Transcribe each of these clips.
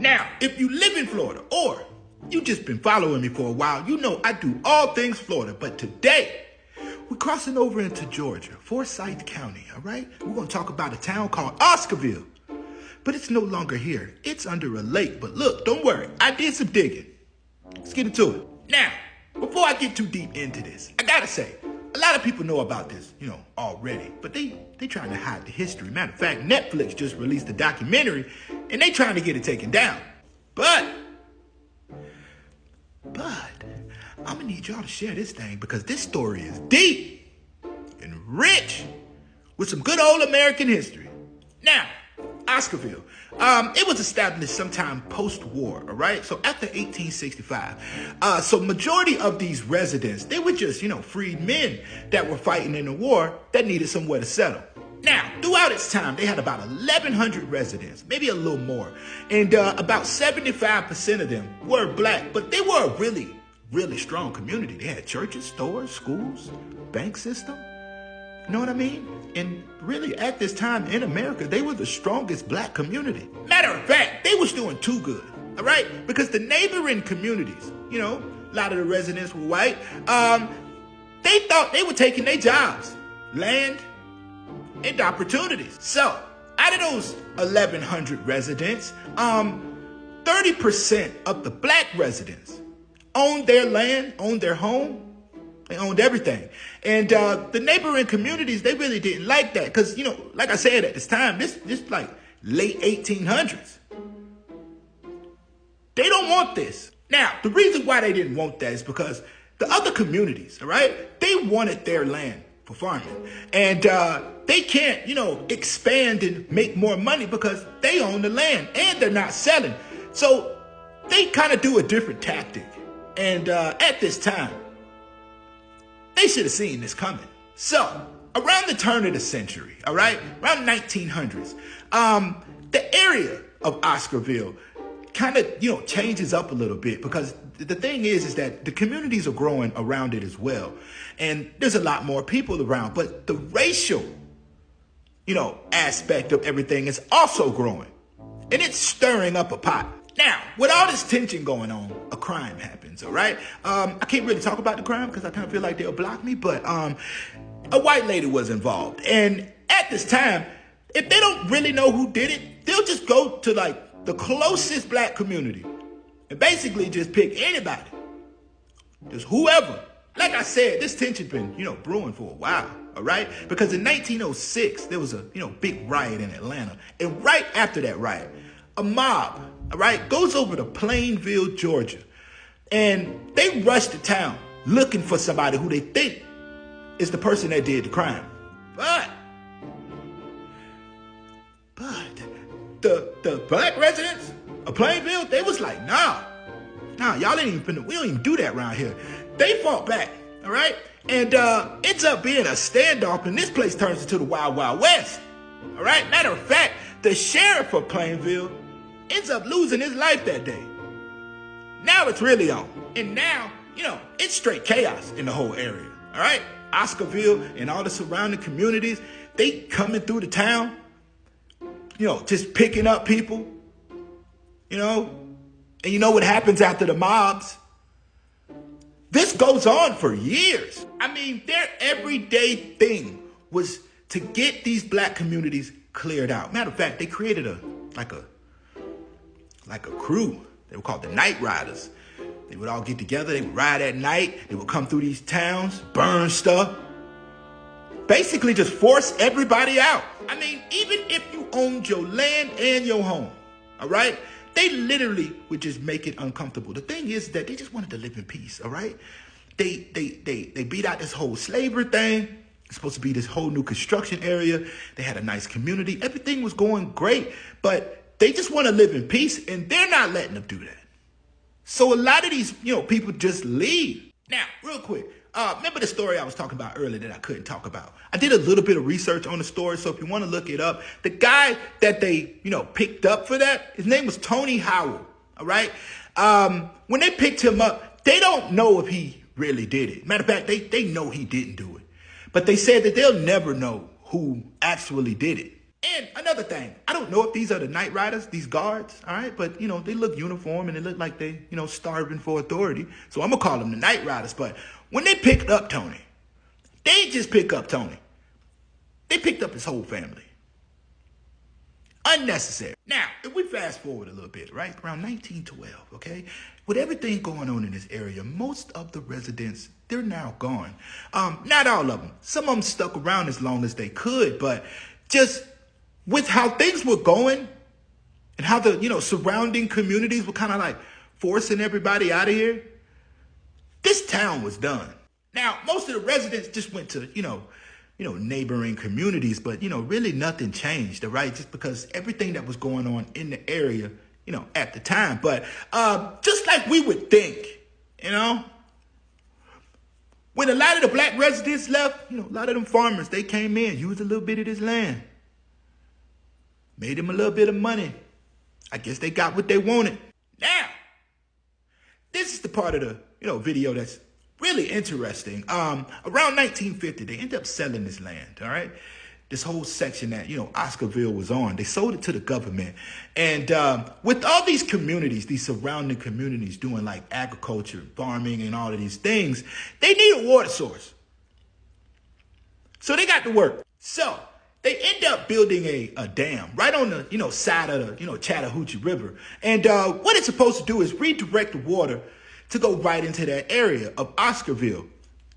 Now, if you live in Florida or you just been following me for a while, you know I do all things Florida. But today, we're crossing over into Georgia, Forsyth County, all right? We're going to talk about a town called Oscarville. But it's no longer here. It's under a lake. But look, don't worry. I did some digging. Let's get into it. Now, before I get too deep into this, I got to say, a lot of people know about this, already. But they trying to hide the history. Matter of fact, Netflix just released a documentary, and they trying to get it taken down. But, I'm going to need y'all to share this thing because this story is deep and rich with some good old American history. Now, Oscarville. It was established sometime post-war, all right? So after 1865. So majority of these residents, they were just, freed men that were fighting in the war that needed somewhere to settle. Now, throughout its time, they had about 1,100 residents, maybe a little more. And about 75% of them were black, but they were a really, really strong community. They had churches, stores, schools, bank system. You know what I mean? And really, at this time in America, they were the strongest black community. Matter of fact, they was doing too good, all right? Because the neighboring communities, a lot of the residents were white, they thought they were taking their jobs, land, and opportunities. So, out of those 1,100 residents, 30% of the black residents owned their land, owned their home. They owned everything. And the neighboring communities, they really didn't like that. Because, like I said, at this time, this like late 1800s. They don't want this. Now, the reason why they didn't want that is because the other communities, all right, they wanted their land for farming. And they can't, expand and make more money because they own the land and they're not selling. So they kind of do a different tactic. And at this time, they should have seen this coming. So, around the turn of the century, all right, around 1900s, the area of Oscarville kind of, changes up a little bit because the thing is that the communities are growing around it as well. And there's a lot more people around, but the racial, aspect of everything is also growing. And it's stirring up a pot. Now, with all this tension going on, a crime happens, all right? I can't really talk about the crime because I kind of feel like they'll block me, but a white lady was involved. And at this time, if they don't really know who did it, they'll just go to, the closest black community and basically just pick anybody, just whoever. Like I said, this tension's been, brewing for a while, all right? Because in 1906, there was a, big riot in Atlanta. And right after that riot, a mob, all right, goes over to Plainville, Georgia, and they rush to town looking for somebody who they think is the person that did the crime. But the black residents of Plainville, they was like, nah, y'all we don't even do that around here. They fought back, all right, and ends up being a standoff, and this place turns into the Wild Wild West, all right. Matter of fact, the sheriff of Plainville ends up losing his life that day. Now it's really on. And now, it's straight chaos in the whole area. All right? Oscarville and all the surrounding communities, they coming through the town, just picking up people, and you know what happens after the mobs? This goes on for years. I mean, their everyday thing was to get these black communities cleared out. Matter of fact, they created a crew. They were called the Night Riders. They would all get together. They would ride at night. They would come through these towns, burn stuff. Basically just force everybody out. I mean, even if you owned your land and your home, all right? They literally would just make it uncomfortable. The thing is that they just wanted to live in peace, all right? They beat out this whole slavery thing. It's supposed to be this whole new construction area. They had a nice community. Everything was going great, but they just want to live in peace, and they're not letting them do that. So a lot of these, people just leave. Now, real quick, remember the story I was talking about earlier that I couldn't talk about? I did a little bit of research on the story, so if you want to look it up, the guy that they, picked up for that, his name was Tony Howell, all right? When they picked him up, they don't know if he really did it. Matter of fact, they know he didn't do it. But they said that they'll never know who actually did it. And another thing, I don't know if these are the night riders, these guards, all right? But, they look uniform and they look like they, starving for authority. So I'm going to call them the night riders. But when they picked up Tony, they didn't just pick up Tony. They picked up his whole family. Unnecessary. Now, if we fast forward a little bit, right? Around 1912, okay? With everything going on in this area, most of the residents, they're now gone. Not all of them. Some of them stuck around as long as they could, but just with how things were going and how the, surrounding communities were kind of like forcing everybody out of here, this town was done. Now, most of the residents just went to, neighboring communities, but, really nothing changed, all right? Just because everything that was going on in the area, at the time. But just like we would think, when a lot of the black residents left, a lot of them farmers, they came in, used a little bit of this land, made them a little bit of money. I guess they got what they wanted. Now, this is the part of the, video that's really interesting. Around 1950, they ended up selling this land, all right? This whole section that, Oscarville was on, they sold it to the government. And with all these communities, these surrounding communities doing like agriculture, farming, and all of these things, they need a water source. So they got to work. So they end up building a dam right on the, side of the, Chattahoochee River. And what it's supposed to do is redirect the water to go right into that area of Oscarville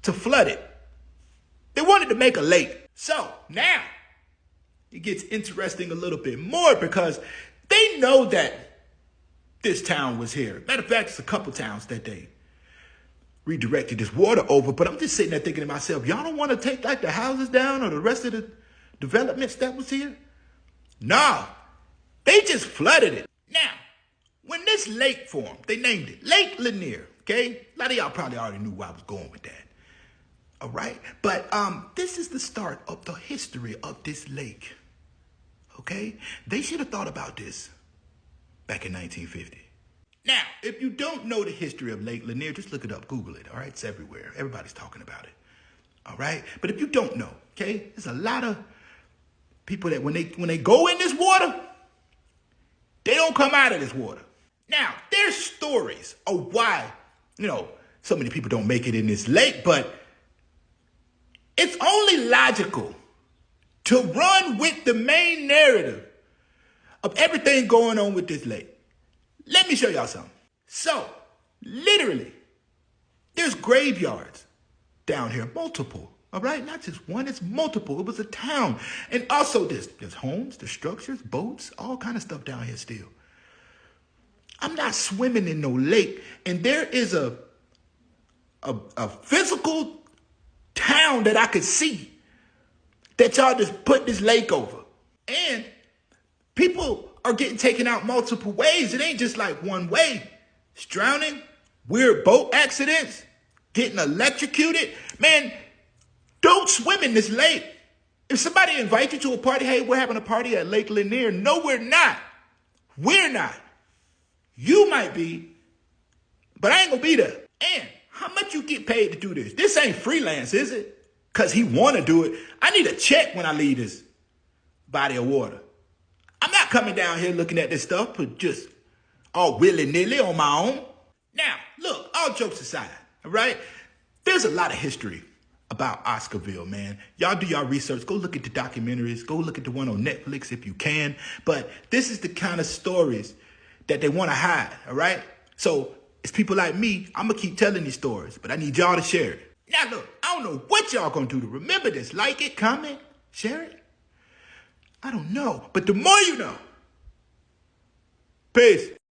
to flood it. They wanted to make a lake. So now it gets interesting a little bit more because they know that this town was here. Matter of fact, it's a couple towns that they redirected this water over. But I'm just sitting there thinking to myself, y'all don't want to take like the houses down or the rest of the developments that was here? Nah, they just flooded it. Now, when this lake formed, they named it Lake Lanier, okay? A lot of y'all probably already knew where I was going with that. All right? But this is the start of the history of this lake, okay? They should have thought about this back in 1950. Now, if you don't know the history of Lake Lanier, just look it up, Google it, all right? It's everywhere. Everybody's talking about it, all right? But if you don't know, okay, there's a lot of people that when they go in this water, they don't come out of this water. Now, there's stories of why, so many people don't make it in this lake, but it's only logical to run with the main narrative of everything going on with this lake. Let me show y'all something. So, literally, there's graveyards down here, multiple, all right? Not just one, it's multiple. It was a town. And also there's homes, there's structures, boats, all kind of stuff down here still. I'm not swimming in no lake, and there is a physical town that I could see that y'all just put this lake over. And people are getting taken out multiple ways. It ain't just like one way. It's drowning, weird boat accidents, getting electrocuted. Man, don't swim in this lake. If somebody invites you to a party, hey, we're having a party at Lake Lanier. No, we're not. We're not. You might be, but I ain't gonna be there. And how much you get paid to do this? This ain't freelance, is it? Because he want to do it. I need a check when I leave this body of water. I'm not coming down here looking at this stuff, but just all willy-nilly on my own. Now, look, all jokes aside, all right? There's a lot of history about Oscarville, man. Y'all do y'all research. Go look at the documentaries. Go look at the one on Netflix if you can. But this is the kind of stories that they want to hide, all right? So it's people like me, I'm going to keep telling these stories, but I need y'all to share it. Now, look, I don't know what y'all going to do to remember this. Like it, comment, share it. I don't know, but the more you know. Peace.